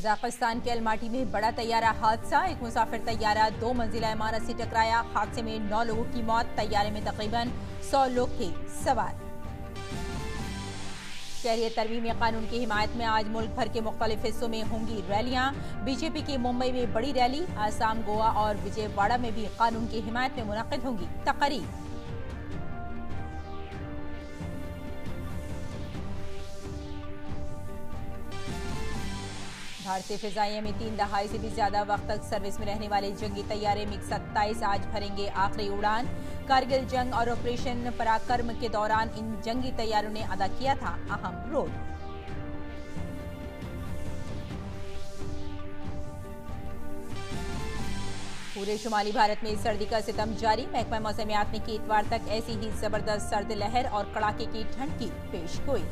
Kazakhstan के Almaty में बड़ा तैयारा हादसा। एक मुसाफिर तैयारा 2 मंजिला इमारत से टकराया। हादसे में 9 लोगों की मौत। तैयारे में तकरीबन 100 लोग थे सवार। शहरियत तरमीमी कानून की हिमायत में आज मुल्क भर के मुख्तलिफ हिस्सों में होंगी रैलियां। बीजेपी की मुंबई में बड़ी रैली। आसाम, गोवा और विजयवाड़ा में भी कानून की हिमायत में मुनक्किद होंगी तकरीर। भारतीय फिजाइया में 3 दहाई से भी ज्यादा वक्त तक सर्विस में रहने वाले जंगी तैयारे MiG-27 आज भरेंगे आखिरी उड़ान। कारगिल जंग और ऑपरेशन पराक्रम के दौरान इन जंगी तैयारों ने अदा किया था अहम रोल। पूरे शुमाली भारत में सर्दी का सितम जारी। महकमा मौसमियात ने की इतवार तक ऐसी ही जबरदस्त सर्द लहर और कड़ाके की ठंड की पेशगोई।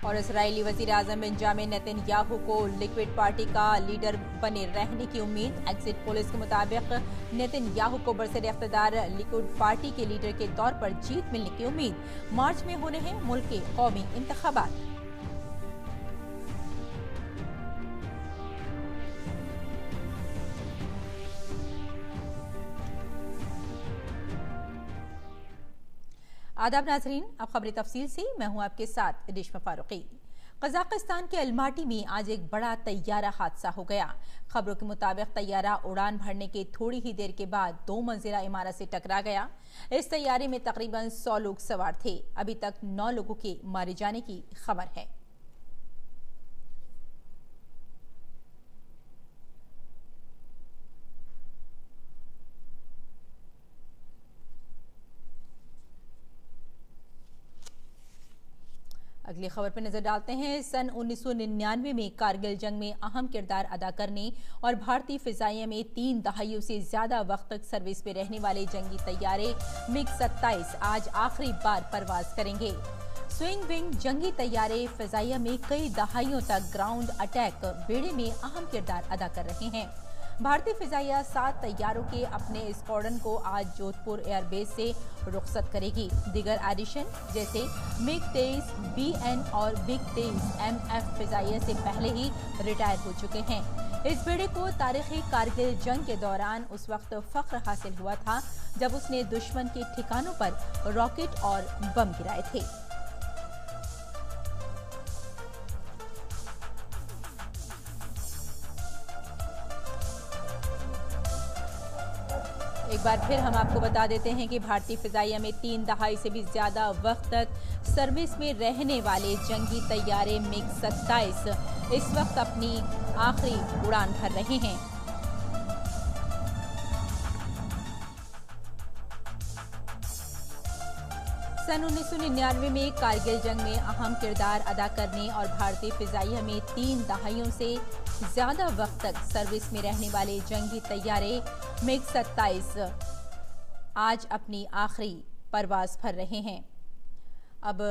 और इजरायली वजीर आजम बेंजामिन नेतन्याहू को लिक्विड पार्टी का लीडर बने रहने की उम्मीद। एग्जिट पोल्स के मुताबिक नेतन्याहू को बरसर इख्तिदार लिक्विड पार्टी के लीडर के तौर पर जीत मिलने की उम्मीद। मार्च में होने हैं मुल्क के कौमी इंतखाबात। आदाब नाजरीन, अब खबरें तफसील से। मैं हूं आपके साथ रेशमा फारूकी। कजाकिस्तान के अलमाटी में आज एक बड़ा तैयारा हादसा हो गया। खबरों के मुताबिक तैयारा उड़ान भरने के थोड़ी ही देर के बाद 2 मंजिला इमारत से टकरा गया। इस तैयारे में तकरीबन 100 लोग सवार थे। अभी तक 9 लोगों के मारे जाने की खबर है। अगली खबर पर नजर डालते हैं। सन 1999 में कारगिल जंग में अहम किरदार अदा करने और भारतीय फिजाइया में 3 दहाइयों से ज्यादा वक्त तक सर्विस में रहने वाले जंगी तैयारे MiG-27 आज आखिरी बार परवाज करेंगे। स्विंग विंग जंगी तैयारे फिजाइया में कई दहाइयों तक ग्राउंड अटैक बेड़े में अहम किरदार अदा कर रहे हैं। भारतीय फिजाइया 7 तैयारों के अपने स्क्वाड्रन को आज जोधपुर एयरबेस से रुखसत करेगी। दीगर एडिशन जैसे MiG-23 BN और MiG-23 MF फिजाइया से पहले ही रिटायर हो चुके हैं। इस बेड़े को तारीखी कारगिल जंग के दौरान उस वक्त फख्र हासिल हुआ था जब उसने दुश्मन के ठिकानों पर रॉकेट और बम गिराए थे। एक बार फिर हम आपको बता देते हैं कि भारतीय फिजाइया में 3 दहाई से भी ज्यादा वक्त तक सर्विस में रहने वाले जंगी तैयारे MiG-27 इस वक्त अपनी आखिरी उड़ान भर रहे हैं। सन 1999 में कारगिल जंग में अहम किरदार अदा करने और भारतीय फिजाइया में 3 दहाइयों से ज्यादा वक्त तक सर्विस में रहने वाले जंगी तैयारे MiG-27 आज अपनी आखिरी परवाज भर रहे हैं। अब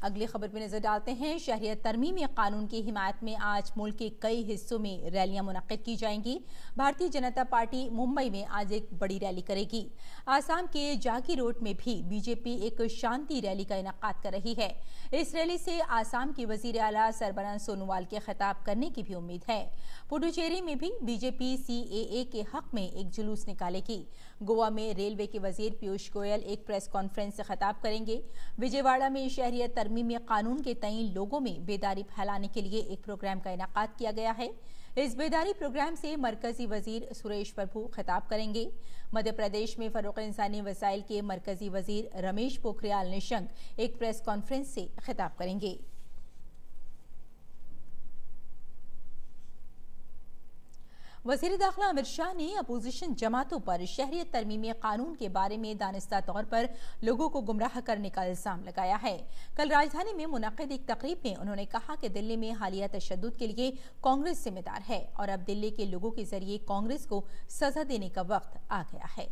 अगली खबर पर नजर डालते हैं। शहरियत तरमीमी कानून की हिमायत में आज मुल्क के कई हिस्सों में रैलियां मुनक्किद की जाएंगी। भारतीय जनता पार्टी मुंबई में आज एक बड़ी रैली करेगी। आसाम के जागी रोड में भी बीजेपी एक शांति रैली का इनेकाद कर रही है। इस रैली से आसाम की वजीर आला सरबानंद सोनोवाल के खिताब करने की भी उम्मीद है। पुडुचेरी में भी बीजेपी CAA के हक में एक जुलूस निकालेगी। गोवा में रेलवे के वजीर पीयूष गोयल एक प्रेस कॉन्फ्रेंस से खिताब करेंगे। विजयवाड़ा में शहरियत तरमीमी कानून के तईन लोगों में बेदारी फैलाने के लिए एक प्रोग्राम का इनेकाद किया गया है। इस बेदारी प्रोग्राम से मरकजी वजीर सुरेश प्रभु खिताब करेंगे। मध्य प्रदेश में फरोग इंसानी वसाइल के मरकजी वजीर रमेश पोखरियाल निशंक एक प्रेस कॉन्फ्रेंस से खिताब करेंगे। वज़ीर दाखिला अमित शाह ने अपोजिशन जमातों पर शहरियत तरमीमी कानून के बारे में दानिस्ता तौर पर लोगों को गुमराह करने का इल्जाम लगाया है। कल राजधानी में मुनक्किद एक तकरीब में उन्होंने कहा कि दिल्ली में हालिया तशद्दुद के लिए कांग्रेस जिम्मेदार है और अब दिल्ली के लोगों के जरिए कांग्रेस को सजा देने का वक्त आ गया है।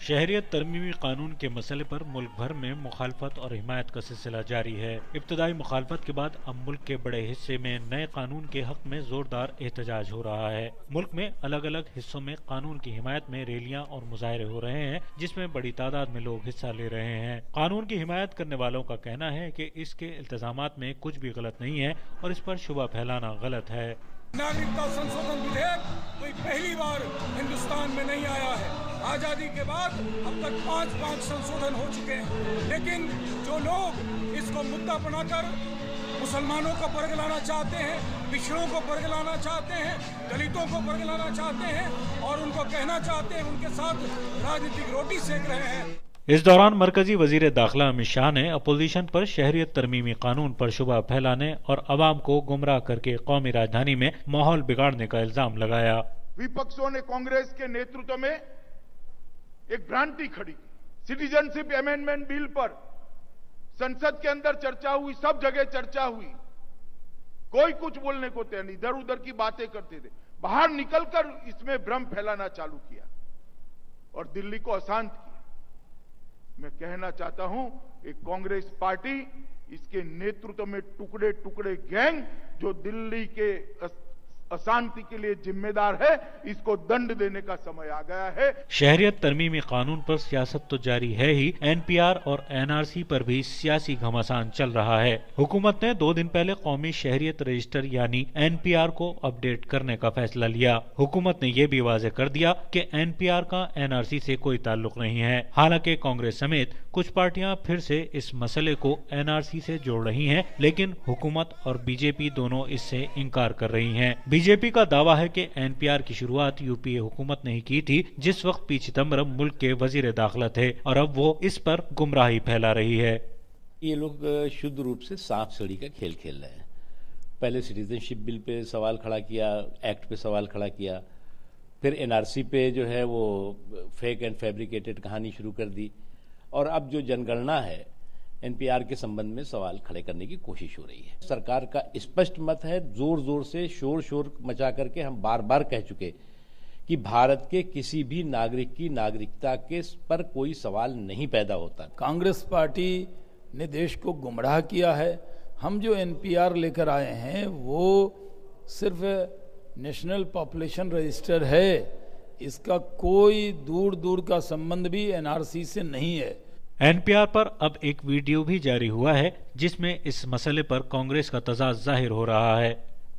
शहरियत तरमीमी कानून के मसले पर मुल्क भर में मुखालफत और हिमायत का सिलसिला जारी है। इब्तदाई मुखालफत के बाद अब मुल्क के बड़े हिस्से में नए कानून के हक में जोरदार एहतजाज हो रहा है। मुल्क में अलग अलग हिस्सों में कानून की हिमायत में रैलियां और मुजाहरे हो रहे हैं, जिसमें बड़ी तादाद में लोग हिस्सा ले रहे हैं। कानून की हिमायत करने वालों का कहना है कि इसके इल्तजामात में कुछ भी गलत नहीं है और इस पर शुबह फैलाना गलत है। नागरिकता संशोधन विधेयक कोई पहली बार हिंदुस्तान में नहीं आया है। आजादी के बाद अब तक 5 संशोधन हो चुके हैं, लेकिन जो लोग इसको मुद्दा बनाकर मुसलमानों को परगलाना चाहते हैं, पिछड़ों को परगलाना चाहते हैं, दलितों को परगलाना चाहते हैं और उनको कहना चाहते हैं, उनके साथ राजनीतिक रोटी सेक रहे हैं। इस दौरान मरकजी वजीर दाखिला अमित शाह ने अपोजिशन पर शहरियत तरमीमी कानून पर शुबह फैलाने और अवाम को गुमराह करके कौमी राजधानी में माहौल बिगाड़ने का इल्जाम लगाया। विपक्षों ने कांग्रेस के नेतृत्व में एक भ्रांति खड़ी। सिटीजनशिप अमेंडमेंट बिल पर संसद के अंदर चर्चा हुई, सब जगह चर्चा हुई, कोई कुछ बोलने को तैयार नहीं, इधर उधर की बातें करते थे। बाहर निकलकर इसमें भ्रम फैलाना चालू किया और दिल्ली को अशांत किया। मैं कहना चाहता हूं, एक कांग्रेस पार्टी, इसके नेतृत्व में टुकड़े टुकड़े गैंग जो दिल्ली के अशांति के लिए जिम्मेदार है, इसको दंड देने का समय आ गया है। शहरियत तरमीमी कानून पर सियासत तो जारी है ही, एनपीआर और एनआरसी पर भी सियासी घमासान चल रहा है। हुकूमत ने 2 दिन पहले कौमी शहरियत रजिस्टर यानी एनपीआर को अपडेट करने का फैसला लिया। हुकूमत ने यह भी वाज़ेह कर दिया कि एनपीआर का एनआरसी से कोई ताल्लुक नहीं है। हालांकि कांग्रेस समेत कुछ पार्टियां फिर से इस मसले को एनआरसी से जोड़ रही हैं, लेकिन हुकूमत और बीजेपी दोनों इससे इनकार कर रही हैं। बीजेपी का दावा है कि एनपीआर की शुरुआत यूपीए हुकूमत ने ही की थी, जिस वक्त पी चिदम्बरम मुल्क के वजीर दाखिला थे, और अब वो इस पर गुमराही फैला रही है। ये लोग शुद्ध रूप से सांप सीढ़ी का खेल खेल रहे हैं। पहले सिटीजनशिप बिल पे सवाल खड़ा किया, एक्ट पे सवाल खड़ा किया, फिर एनआरसी पे जो है वो फेक एंड फैब्रिकेटेड कहानी शुरू कर दी, और अब जो जनगणना है एनपीआर के संबंध में सवाल खड़े करने की कोशिश हो रही है। सरकार का स्पष्ट मत है, जोर जोर से शोर मचा करके हम बार बार कह चुके कि भारत के किसी भी नागरिक की नागरिकता के पर कोई सवाल नहीं पैदा होता। कांग्रेस पार्टी ने देश को गुमराह किया है। हम जो एनपीआर लेकर आए हैं वो सिर्फ नेशनल पॉपुलेशन रजिस्टर है, इसका कोई दूर दूर का संबंध भी एनआरसी से नहीं है। एनपीआर पर अब एक वीडियो भी जारी हुआ है, जिसमें इस मसले पर कांग्रेस का तजाद जाहिर हो रहा है।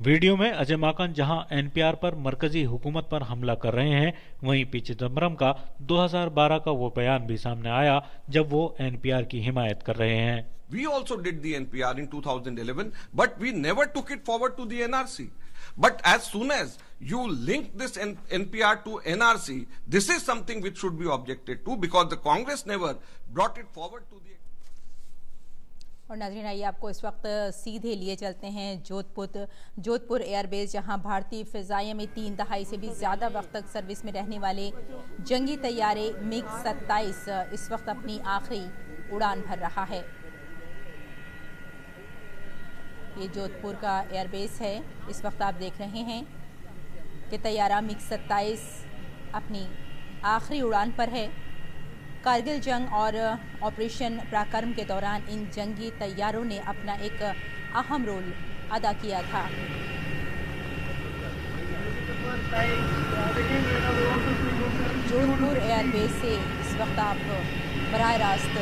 वीडियो में अजय माकन जहां एनपीआर पर मरकजी हुकूमत पर हमला कर रहे हैं, वहीं पी चिदम्बरम का 2012 का वो बयान भी सामने आया जब वो एनपीआर की हिमायत कर रहे हैं। We also did the NPR in 2011, but we never took it forward to the NRC. But as soon as you link this NPR to NRC, this is something which should be objected to, because the Congress never brought it forward to the. और नाज़रीन, आइए आपको इस वक्त सीधे लिए चलते हैं जोधपुर एयरबेस, जहां भारतीय फिजाइया में 3 दहाई से भी ज़्यादा वक्त तक सर्विस में रहने वाले जंगी तैयारे MiG-27 इस वक्त अपनी आखिरी उड़ान भर रहा है। ये जोधपुर का एयरबेस है। इस वक्त आप देख रहे हैं कि तैयारा MiG-27 अपनी आखिरी उड़ान पर है। कारगिल जंग और ऑपरेशन पराक्रम के दौरान इन जंगी तैयारों ने अपना एक अहम रोल अदा किया था। जोधपुर एयरबेस से इस वक्त आप बराह रास्त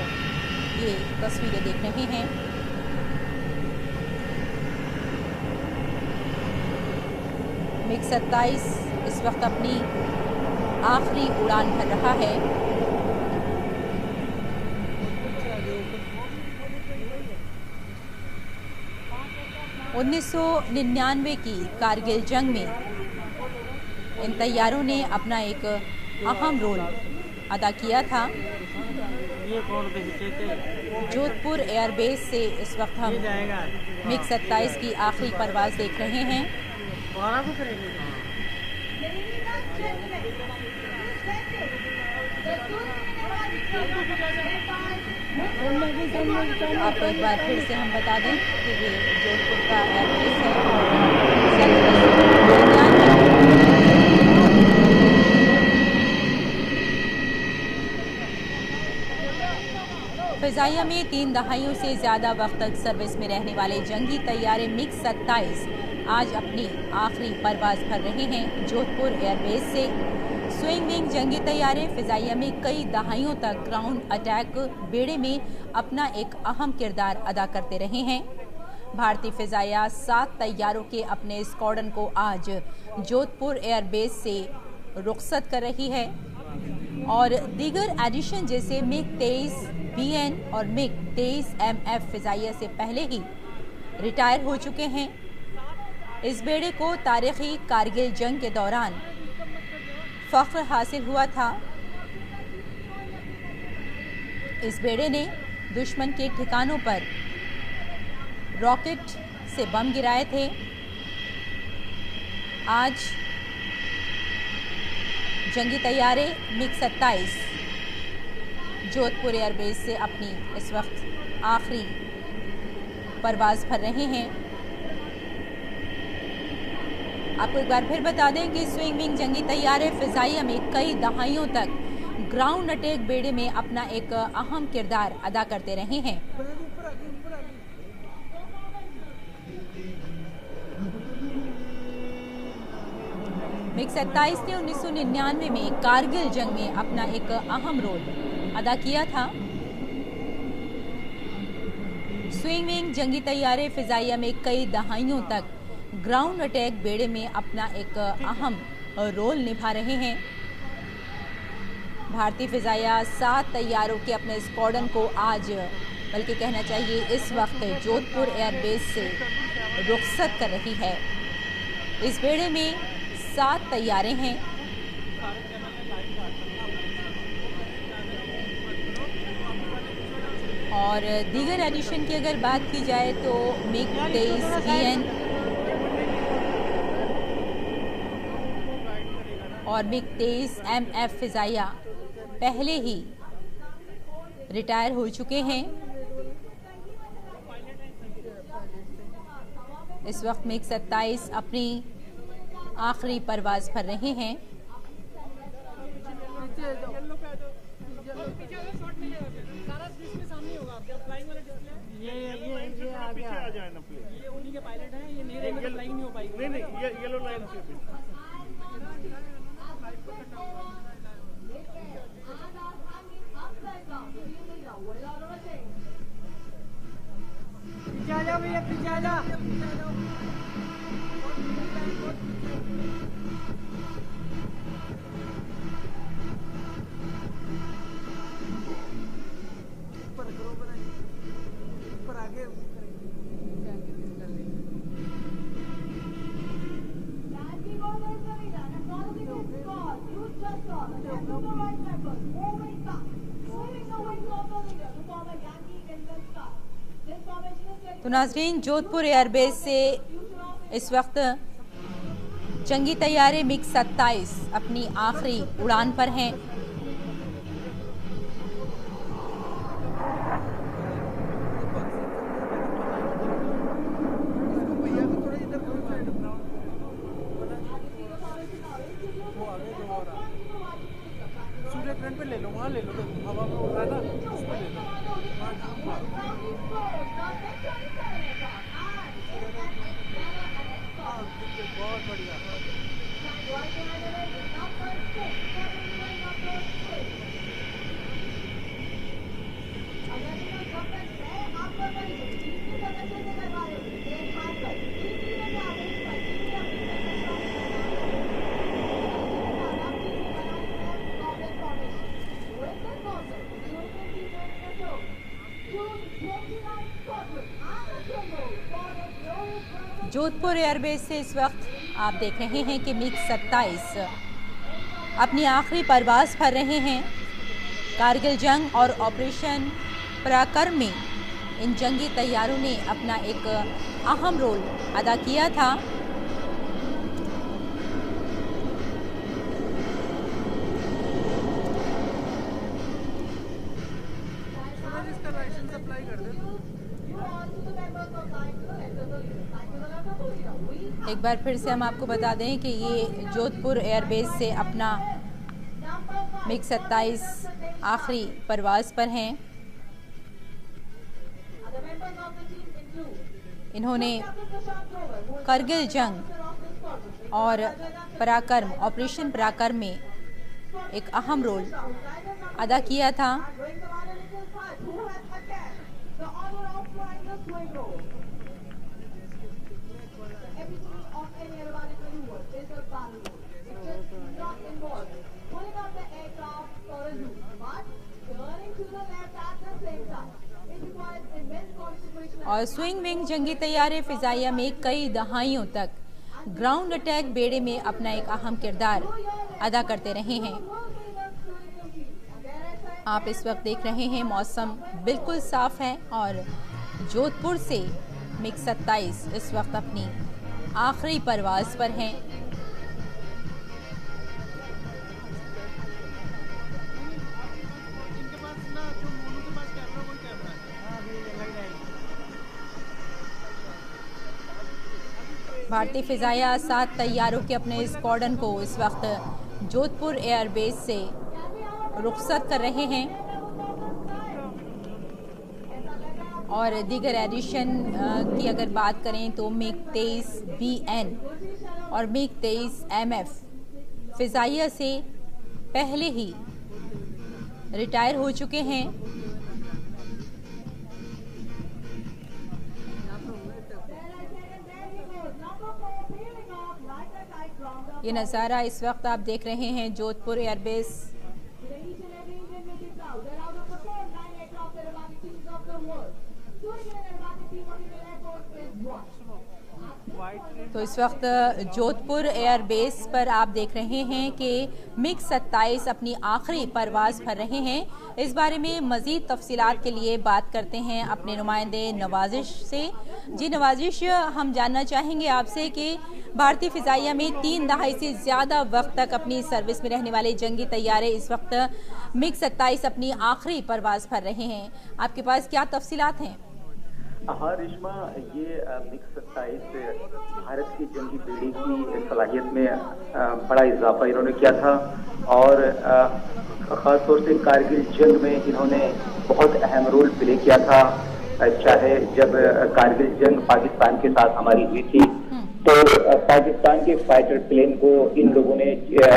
ये तस्वीरें देख रहे हैं। MiG-27 इस वक्त अपनी आखिरी उड़ान भर रहा है। (1999) की कारगिल जंग में इन तैयारों ने अपना एक अहम रोल अदा किया था। जोधपुर एयरबेस से इस वक्त हम MiG-27 की आखिरी परवाज देख रहे हैं। आपको एक बार फिर से हम बता दें कि ये जोधपुर का एयरबेस है और फिजाइया में 3 दहाइयों से ज़्यादा वक्त तक सर्विस में रहने वाले जंगी तैयारे MiG-27 आज अपनी आखिरी परवाज भर रहे हैं। जोधपुर एयरबेस से स्विंग विंग जंगी तैयारे फिजाइया में कई दहाइयों तक ग्राउंड अटैक बेड़े में अपना एक अहम किरदार अदा करते रहे हैं। भारतीय फिजाइया 7 तैयारों के अपने स्क्वाड्रन को आज जोधपुर एयरबेस से रुखसत कर रही है और दीगर एडिशन जैसे MiG-23 BN और MiG-23 MF फिजाइया से पहले ही रिटायर हो चुके हैं। इस बेड़े को तारीखी कारगिल जंग के दौरान फख्र हासिल हुआ था। इस बेड़े ने दुश्मन के ठिकानों पर रॉकेट से बम गिराए थे। आज जंगी तैयारे MiG-27 जोधपुर एयरबेस से अपनी इस वक्त आखिरी परवाज भर रहे हैं। आपको एक बार फिर बता दें कि स्विंग विंग जंगी तैयारे फिजाइया में कई दहाइयों तक ग्राउंड अटैक बेड़े में अपना एक अहम किरदार अदा करते रहे हैं। MiG-27 ने 1999 में कारगिल जंग में अपना एक अहम रोल अदा किया था। स्विंग विंग जंगी तैयारे फिजाइया में कई दहाइयों तक ग्राउंड अटैक बेड़े में अपना एक अहम रोल निभा रहे हैं। भारतीय फिजाइया 7 तैयारों के अपने स्क्वाड्रन को आज, बल्कि कहना चाहिए इस वक्त, जोधपुर एयरबेस से रुखसत कर रही है। इस बेड़े में 7 तैयारे हैं। और दीगर एडिशन की अगर बात की जाए तो MiG-23 BN और MiG-23 MF फिजाइया पहले ही रिटायर हो चुके हैं। इस वक्त MiG-27 अपनी आखिरी परवाज भर रहे हैं। ये आ जाए ना प्लीज। ये उन्हीं के पायलट हैं, ये नहीं रहेंगे तो फ्लाइंग नहीं हो पाएगी। नहीं ये येलो लाइन से पीछे आ जाओ भैया, पीछे आ जाओ। तो नाजरीन, जोधपुर एयरबेस से इस वक्त जंगी तैयारे MiG-27 अपनी आखिरी उड़ान पर हैं। पे ले लो, वहाँ ले लो, हवा में उड़ रहा है ना, उस पे ले लो। बहुत बढ़िया। जोधपुर एयरबेस से इस वक्त आप देख रहे हैं कि MiG-27 अपनी आखिरी परवाज भर रहे हैं। कारगिल जंग और ऑपरेशन पराक्रम में इन जंगी तैयारों ने अपना एक अहम रोल अदा किया था। एक बार फिर से हम आपको बता दें कि ये जोधपुर एयरबेस से अपना MiG-27 आखिरी परवाज पर हैं। इन्होंने करगिल जंग और पराक्रम, ऑपरेशन पराक्रम में एक अहम रोल अदा किया था। और स्विंग विंग जंगी तैयारे फिजाइया में कई दहाइयों तक ग्राउंड अटैक बेड़े में अपना एक अहम किरदार अदा करते रहे हैं। आप इस वक्त देख रहे हैं मौसम बिल्कुल साफ है और जोधपुर से MiG-27 इस वक्त अपनी आखिरी परवाज पर हैं। भारतीय फिजाइया 7 तैयारों के अपने स्क्वाड्रन को इस वक्त जोधपुर एयरबेस से रुखसत कर रहे हैं और दीगर एडिशन की अगर बात करें तो MiG-23BN और MiG-23MF फिजाइया से पहले ही रिटायर हो चुके हैं। ये नज़ारा इस वक्त आप देख रहे हैं जोधपुर एयरबेस। तो इस वक्त जोधपुर एयरबेस पर आप देख रहे हैं कि MiG-27 अपनी आखिरी परवाज भर रहे हैं। इस बारे में मज़ीद तफसीलात के लिए बात करते हैं अपने नुमाइंदे नवाजिश से। जी नवाजिश, हम जानना चाहेंगे आपसे कि भारतीय फिजाइया में 3 दहाई से ज़्यादा वक्त तक अपनी सर्विस में रहने वाले जंगी तैयारे इस वक्त MiG-27 अपनी आखिरी परवाज भर रहे हैं। आपके पास क्या तफसीलात हैं? हाँ रिश्मा, ये MiG-27 भारत की जंगी बेड़ी की सलाहियत में बड़ा इजाफा इन्होंने किया था और ख़ासतौर से कारगिल जंग में इन्होंने बहुत अहम रोल प्ले किया था। चाहे जब कारगिल जंग पाकिस्तान के साथ हमारी हुई थी तो पाकिस्तान के फाइटर प्लेन को इन लोगों ने,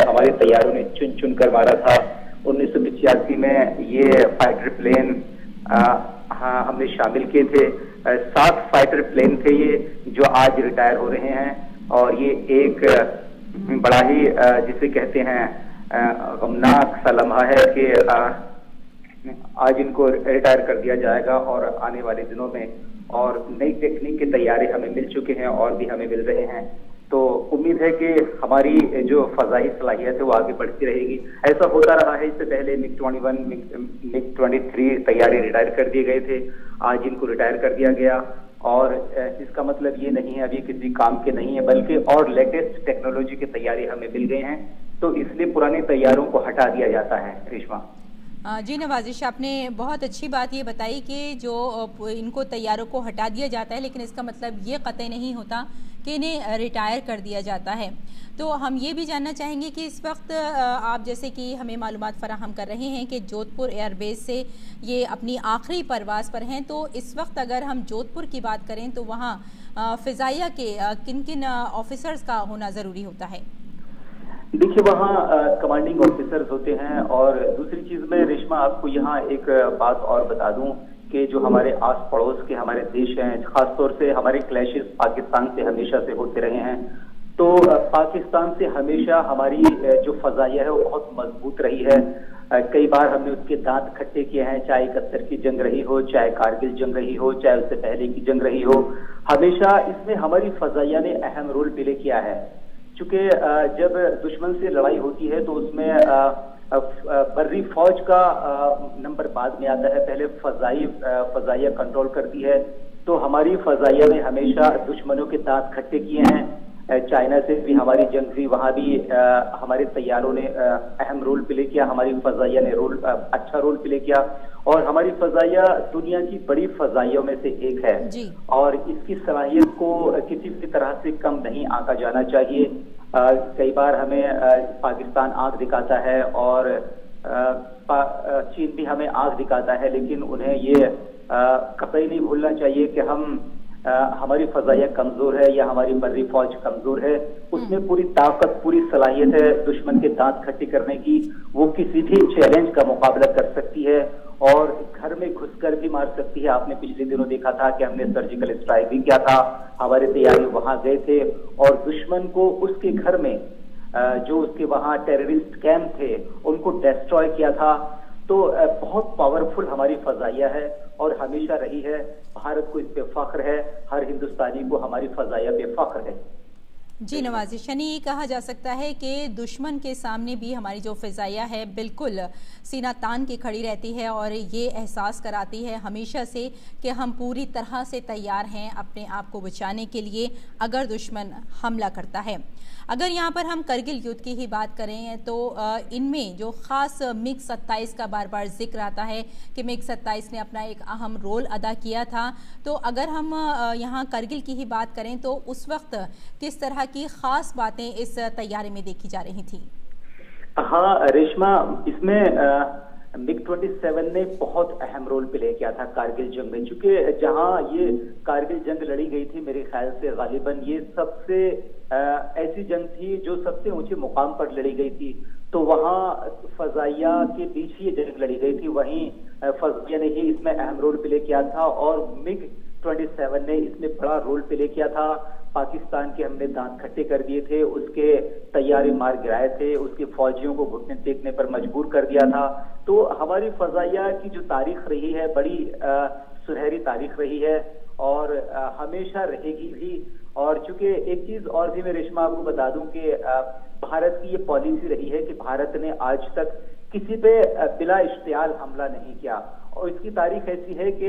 हमारे तैयारों ने चुन चुन कर मारा था। 1985 में ये फाइटर प्लेन हाँ हमने शामिल किए थे। 7 फाइटर प्लेन थे ये जो आज रिटायर हो रहे हैं और ये एक बड़ा ही जिसे कहते हैं गमनाक सा लम्हा है कि आज इनको रिटायर कर दिया जाएगा और आने वाले दिनों में और नई टेक्निक के तैयारे हमें मिल चुके हैं और भी हमें मिल रहे हैं। तो उम्मीद है कि हमारी जो फजाई सलाहियत है वो आगे बढ़ती रहेगी। ऐसा होता रहा है, इससे पहले MiG-21, MiG-23 तैयारी रिटायर कर दिए गए थे, आज इनको रिटायर कर दिया गया और इसका मतलब ये नहीं है अभी किसी काम के नहीं है, बल्कि और लेटेस्ट टेक्नोलॉजी के तैयारी हमें मिल गए हैं, तो इसलिए पुराने तैयारों को हटा दिया जाता है। रेशमा जी नवाजिश, आपने बहुत अच्छी बात ये बताई कि जो इनको तैयारों को हटा दिया जाता है, लेकिन इसका मतलब ये कतई नहीं होता कि इन्हें रिटायर कर दिया जाता है। तो हम ये भी जानना चाहेंगे कि इस वक्त आप जैसे कि हमें मालूमात फराहम कर रहे हैं कि जोधपुर एयरबेस से ये अपनी आखिरी परवाज पर हैं, तो इस वक्त अगर हम जोधपुर की बात करें तो वहाँ फ़िज़ाइया के किन किन ऑफिसर्स का होना ज़रूरी होता है? देखिए, वहाँ कमांडिंग ऑफिसर्स होते हैं और दूसरी चीज़ में रेशमा आपको यहाँ एक बात और बता दूं कि जो हमारे आस पड़ोस के हमारे देश हैं, खासतौर से हमारे क्लैशेस पाकिस्तान से हमेशा से होते रहे हैं, तो पाकिस्तान से हमेशा हमारी जो फ़ज़ाइया है वो बहुत मजबूत रही है। कई बार हमने उसके दांत खट्टे किए हैं, चाहे 71 की जंग रही हो, चाहे कारगिल जंग रही हो, चाहे उससे पहले की जंग रही हो, हमेशा इसमें हमारी फ़ज़ाइया ने अहम रोल प्ले किया है। चूंकि जब दुश्मन से लड़ाई होती है तो उसमें बर्री फौज का नंबर बाद में आता है, पहले फ़ज़ाइया कंट्रोल करती है। तो हमारी फ़ज़ाइया ने हमेशा दुश्मनों के दांत खट्टे किए हैं। चाइना से भी हमारी जंग थी, वहाँ भी हमारे तैयारों ने अहम रोल प्ले किया, हमारी फ़ज़ाइया ने अच्छा रोल प्ले किया और हमारी फ़ज़ाइया दुनिया की बड़ी फ़ज़ाइयों में से एक है जी। और इसकी सलाहियत को किसी भी तरह से कम नहीं आंका जाना चाहिए। कई बार हमें पाकिस्तान आंख दिखाता है और चीन भी हमें आंख दिखाता है, लेकिन उन्हें ये कतई नहीं भूलना चाहिए कि हमारी फजाइया कमजोर है या हमारी बर्री फौज कमजोर है, उसमें पूरी ताकत, पूरी सलाहियत है दुश्मन के दांत खट्टे करने की। वो किसी भी चैलेंज का मुकाबला कर सकती है और घर में घुसकर भी मार सकती है। आपने पिछले दिनों देखा था कि हमने सर्जिकल स्ट्राइक भी किया था, हमारे तैयारी वहां गए थे और दुश्मन को उसके घर में जो उसके वहां टेररिस्ट कैंप थे उनको डिस्ट्रॉय किया था। तो बहुत पावरफुल हमारी फजाइया है और हमेशा रही है। भारत को इस पे फख्र है, हर हिंदुस्तानी को हमारी फजाइया पे फख्र है। जी नवाजिश, यानी ये कहा जा सकता है कि दुश्मन के सामने भी हमारी जो फ़िज़ाइया है बिल्कुल सीना तान के खड़ी रहती है और ये एहसास कराती है हमेशा से कि हम पूरी तरह से तैयार हैं अपने आप को बचाने के लिए अगर दुश्मन हमला करता है। अगर यहाँ पर हम करगिल युद्ध की ही बात करें तो इनमें जो ख़ास मिग 27 का बार बार जिक्र आता है कि मिग 27 ने अपना एक अहम रोल अदा किया था। तो अगर हम यहाँ करगिल की ही बात करें तो उस वक्त किस तरह की ख़ास बातें इस तैयारी में देखी जा रही थी? हाँ रेशमा, इसमें मिग 27 ने बहुत अहम रोल प्ले किया था कारगिल जंग में, क्योंकि जहां ये कारगिल जंग लड़ी गई थी मेरे ख्याल से गालिबन ये सबसे ऐसी जंग थी जो सबसे ऊंचे मुकाम पर लड़ी गई थी। तो वहां फजाइया के बीच ही ये जंग लड़ी गई थी, वहीं फजाइया ने ही इसमें अहम रोल प्ले किया था और मिग 27 ने इसमें बड़ा रोल प्ले किया था। पाकिस्तान के हमने दांत खट्टे कर दिए थे, उसके तैयारी मार गिराए थे, उसके फौजियों को घुटने टेकने पर मजबूर कर दिया था। तो हमारी फजाइया की जो तारीख रही है बड़ी सुनहरी तारीख रही है और हमेशा रहेगी भी। और चूंकि एक चीज और भी मैं रेशमा आपको बता दूं कि भारत की ये पॉलिसी रही है कि भारत ने आज तक किसी पे बिला इश्तियाल हमला नहीं किया और इसकी तारीख ऐसी है कि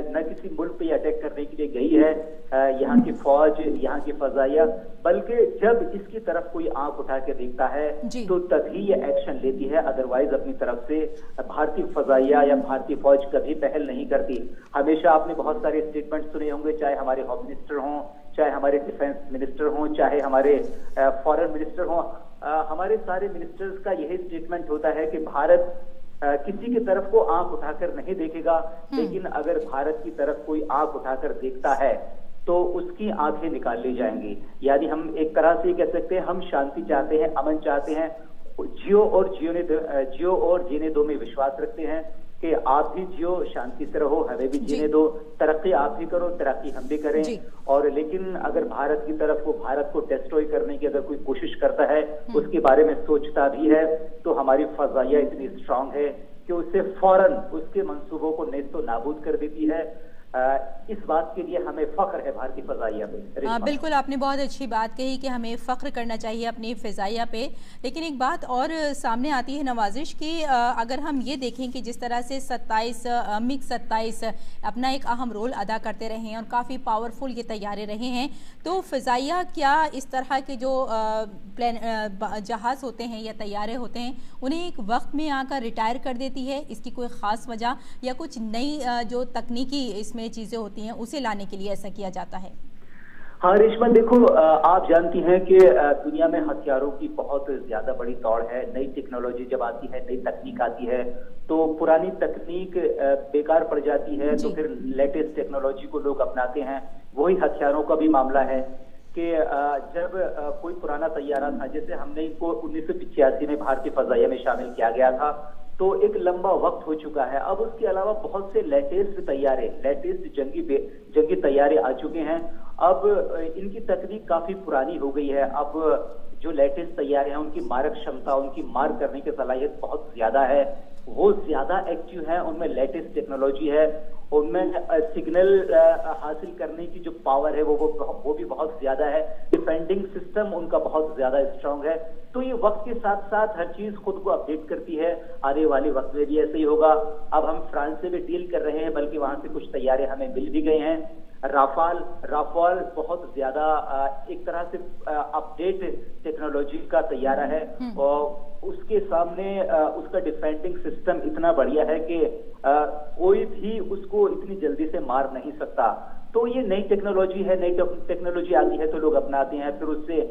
न किसी मुल्क पे अटैक करने के लिए गई है यहाँ की फौज, यहाँ की फजाइया, बल्कि जब इसकी तरफ कोई आंख उठा के देखता है तो तभी ये एक्शन लेती है। अदरवाइज अपनी तरफ से भारतीय फजाइया या भारतीय फौज कभी पहल नहीं करती। हमेशा आपने बहुत सारे स्टेटमेंट सुने होंगे, चाहे हमारे होम मिनिस्टर हों, चाहे हमारे डिफेंस मिनिस्टर हों, चाहे हमारे फॉरेन मिनिस्टर हों, हमारे सारे मिनिस्टर्स का यही स्टेटमेंट होता है कि भारत किसी की तरफ को आंख उठाकर नहीं देखेगा, लेकिन अगर भारत की तरफ कोई आंख उठाकर देखता है तो उसकी आंखें निकाल ली जाएंगी। यानी हम एक तरह से कह सकते हैं हम शांति चाहते हैं, अमन चाहते हैं, जियो और जीने दो में विश्वास रखते हैं कि आप भी जियो, शांति से रहो, हमें भी जीने दो, तरक्की आप भी करो, तरक्की हम भी करें। और लेकिन अगर भारत की तरफ को, भारत को डिस्ट्रॉय करने की अगर कोई कोशिश करता है, उसके बारे में सोचता भी है, तो हमारी फजाइया इतनी स्ट्रांग है कि उससे फौरन उसके मंसूबों को नेस्तो नाबूद कर देती है। इस बात के लिए हमें फख्र है भारतीय फजाइया पे। बिल्कुल, आपने बहुत अच्छी बात कही कि हमें फख्र करना चाहिए अपनी फजाइया पे। लेकिन एक बात और सामने आती है नवाजिश कि अगर हम ये देखें कि जिस तरह से मिग 27 अपना एक अहम रोल अदा करते रहे हैं और काफ़ी पावरफुल ये तैयारे रहे हैं, तो फजाइया क्या इस तरह के जो जहाज़ होते हैं या तैयारे होते हैं उन्हें एक वक्त में आकर रिटायर कर देती है? इसकी कोई ख़ास वजह या कुछ नई जो तकनीकी इसमें चीजें होती हैं उसे लाने के लिए ऐसा किया जाता है? हाँ रेशमा, देखो आप जानती हैं कि दुनिया में हथियारों की बहुत ज्यादा बड़ी दौड़ है। नई टेक्नोलॉजी जब आती है, नई तकनीक आती है तो पुरानी तकनीक बेकार पड़ जाती है, तो फिर लेटेस्ट टेक्नोलॉजी को लोग अपनाते हैं। वही हथियारों का भी मामला है कि जब कोई पुराना तैयारा था, जैसे हमने इनको 1985 में भारतीय फजाइया में शामिल किया गया था, तो एक लंबा वक्त हो चुका है। अब उसके अलावा बहुत से लेटेस्ट जंगी तैयारे आ चुके हैं। अब इनकी तकनीक काफी पुरानी हो गई है। अब जो लेटेस्ट तैयारे हैं उनकी मारक क्षमता, उनकी मार करने की सलाहियत बहुत ज्यादा है, वो ज्यादा एक्टिव है, उनमें लेटेस्ट टेक्नोलॉजी है, उनमें सिग्नल हासिल करने की जो पावर है वो भी बहुत ज्यादा है, डिफेंडिंग सिस्टम उनका बहुत ज्यादा स्ट्रांग है। तो ये वक्त के साथ साथ हर चीज खुद को अपडेट करती है। आने वाले वक्त में भी ऐसे ही होगा। अब हम फ्रांस से भी डील कर रहे हैं, बल्कि वहां से कुछ तैयारे हमें मिल भी गए हैं। राफाल बहुत ज्यादा एक तरह से अपडेट टेक्नोलॉजी का तैयारा है और उसके सामने उसका डिफेंडिंग सिस्टम इतना बढ़िया है कि कोई भी उसको इतनी जल्दी से मार नहीं सकता। तो ये नई टेक्नोलॉजी है, नई टेक्नोलॉजी आती है तो लोग अपनाते हैं, फिर उससे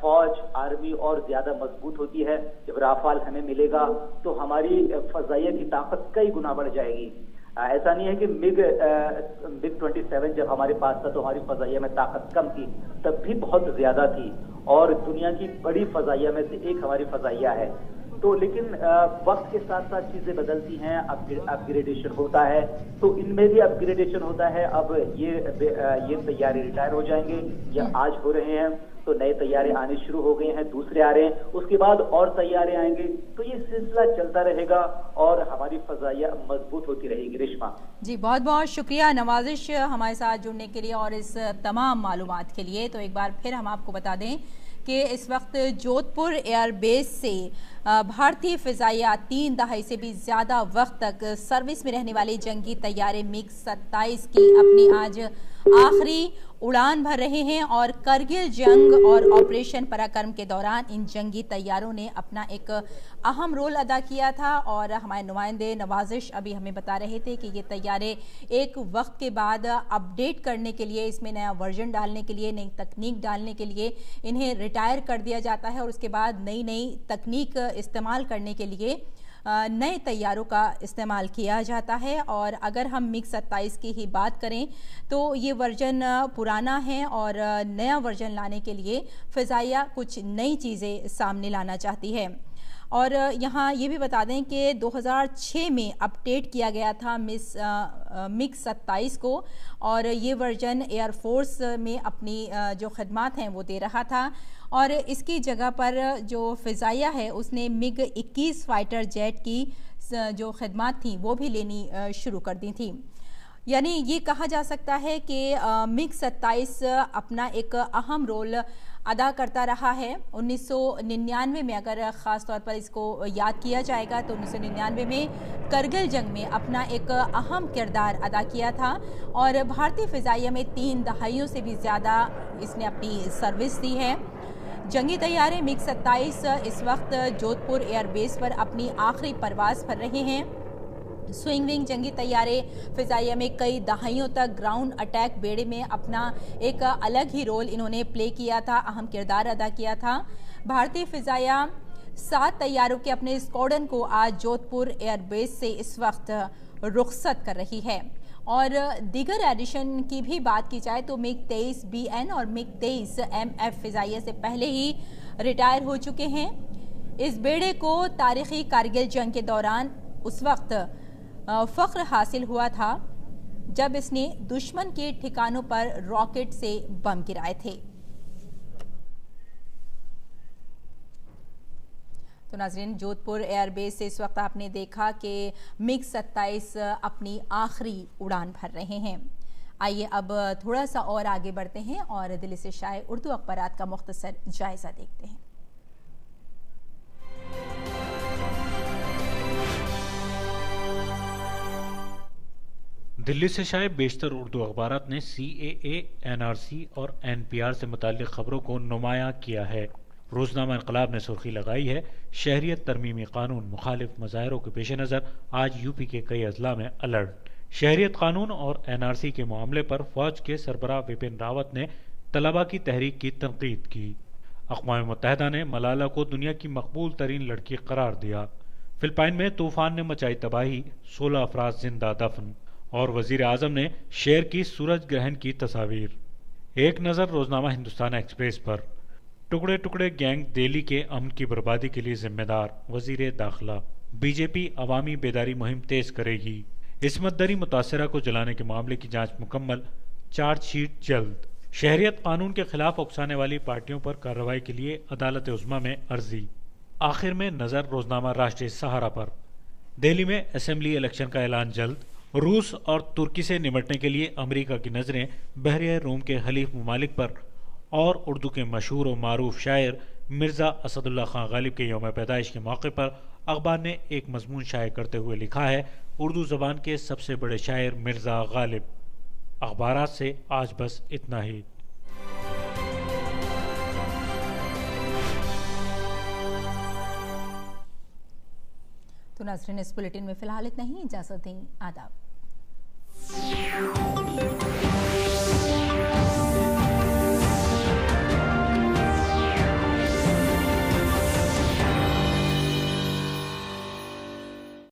फौज, आर्मी और ज्यादा मजबूत होती है। जब राफाल हमें मिलेगा तो हमारी फजाइया की ताकत कई गुना बढ़ जाएगी। ऐसा नहीं है कि मिग 27 जब हमारे पास था तो हमारी फजाइया में ताकत कम थी, तब भी बहुत ज्यादा थी और दुनिया की बड़ी फजाइया में से एक हमारी फजाइया है। तो लेकिन वक्त के साथ साथ चीजें बदलती हैं, अपग्रेडेशन होता है, तो इनमें भी अपग्रेडेशन होता है। अब ये तैयारे रिटायर हो जाएंगे या आज हो रहे हैं, तो नए तैयारे आने शुरू हो गए हैं, दूसरे आ रहे हैं, उसके बाद और तैयारे आएंगे, तो ये सिलसिला चलता रहेगा और हमारी फजाइया मजबूत होती रहेगी। रेशमा जी, बहुत बहुत शुक्रिया नवाजिश हमारे साथ जुड़ने के लिए और इस तमाम मालूमात के लिए। तो एक बार फिर हम आपको बता दें कि इस वक्त जोधपुर एयरबेस से भारतीय फिजाइया 3 दहाई से भी ज़्यादा वक्त तक सर्विस में रहने वाले जंगी तैयारे मिग 27 की अपनी आज आखिरी उड़ान भर रहे हैं और करगिल जंग और ऑपरेशन पराक्रम के दौरान इन जंगी तैयारों ने अपना एक अहम रोल अदा किया था। और हमारे नुमाइंदे नवाजिश अभी हमें बता रहे थे कि ये तैयारे एक वक्त के बाद अपडेट करने के लिए, इसमें नया वर्जन डालने के लिए, नई तकनीक डालने के लिए इन्हें रिटायर कर दिया जाता है और उसके बाद नई नई तकनीक इस्तेमाल करने के लिए नए तैयारों का इस्तेमाल किया जाता है। और अगर हम मिग 27 की ही बात करें तो ये वर्जन पुराना है और नया वर्जन लाने के लिए फ़िज़ाइया कुछ नई चीज़ें सामने लाना चाहती है। और यहाँ ये भी बता दें कि 2006 में अपडेट किया गया था मिग 27 को और ये वर्जन एयरफोर्स में अपनी जो खदमात हैं वो दे रहा था और इसकी जगह पर जो फ़िज़ाइया है उसने मिग 21 फाइटर जेट की जो खदमात थी वो भी लेनी शुरू कर दी थी। यानी ये कहा जा सकता है कि मिग 27 अपना एक अहम रोल अदा करता रहा है। 1999 में अगर ख़ास तौर पर इसको याद किया जाएगा तो 1999 में करगिल जंग में अपना एक अहम किरदार अदा किया था और भारतीय फ़िज़ाइया में 3 दहाइयों से भी ज़्यादा इसने अपनी सर्विस दी है। जंगी तैयारे मिग 27 इस वक्त जोधपुर एयरबेस पर अपनी आखिरी परवाज़ कर रहे हैं। स्विंग विंग जंगी तैयारे फ़िज़ाइया में कई दहाइयों तक ग्राउंड अटैक बेड़े में अपना एक अलग ही रोल इन्होंने प्ले किया था, अहम किरदार अदा किया था। भारतीय फ़िज़ाइया 7 तैयारों के अपने स्क्वाड्रन को आज जोधपुर एयरबेस से इस वक्त रुखसत कर रही है। और दीगर एडिशन की भी बात की जाए तो मिग 23 BN और मिग 23 MF फ़िज़ाइया से पहले ही रिटायर हो चुके हैं। इस बेड़े को तारीख़ी कारगिल जंग के दौरान उस वक्त फ़ख्र हासिल हुआ था जब इसने दुश्मन के ठिकानों पर रॉकेट से बम गिराए थे। तो नाज़रीन, जोधपुर एयरबेस से इस वक्त आपने देखा कि मिग 27 अपनी आखिरी उड़ान भर रहे हैं। आइए अब थोड़ा सा और आगे बढ़ते हैं और दिल्ली से शाये उर्दू अखबारात का मुख्तसर जायजा देखते हैं। दिल्ली से शाये बेशतर उर्दू अखबारात ने CAA, NRC और NPR से मुताल्लिक़ खबरों को नुमायां किया है। रोज़नामा इनकलाब ने सुर्खी लगाई है, शहरियत तरमीमी कानून मुखालिफ मज़ाहिरों के पेश नज़र आज यूपी के कई अजला में अलर्ट। शहरियत कानून और NRC के मामले पर फौज के सरबराह विपिन रावत ने तलबा की तहरीक की तनकीद की। अक़वाम मुत्तहिदा ने मलाला को दुनिया की मकबूल तरीन लड़की करार दिया। फिलिपाइन में तूफान ने मचाई तबाही, 16 अफराद जिंदा दफन। और वज़ीर आज़म ने शेर की सूरज ग्रहण की तस्वीर। एक नज़र रोज़नामा हिंदुस्तान एक्सप्रेस पर, टुकड़े टुकड़े गैंग दिल्ली के अमन की बर्बादी के लिए जिम्मेदार, वज़ीर दाखिला। बीजेपी अवामी बेदारी मुहिम तेज करेगी। इस्मत दरी मुतासरा को जलाने के मामले की जांच मुकम्मल, चार्जशीट जल्द। शहरियत कानून के खिलाफ उकसाने वाली पार्टियों पर कार्रवाई के लिए अदालत उज़्मा में अर्जी। आखिर में नज़र रोज़नामा राष्ट्रीय सहारा पर, दिल्ली में असेंबली इलेक्शन का ऐलान जल्द। रूस और तुर्की से निपटने के लिए अमेरिका की नज़रें बहरिया रूम के हलीफ ममालिक पर। और उर्दू के मशहूर और मारूफ शायर मिर्ज़ा असदुल्ला खान गालिब के यौम पैदाइश के मौके पर अखबार ने एक मजमून शाये करते हुए लिखा है, उर्दू ज़बान के सबसे बड़े शायर मिर्ज़ा गालिब। अखबारात से आज बस इतना ही। तो नाज़रीन, इस बुलेटिन में फ़िलहाल इतना ही। इजाज़त दें, आदाब।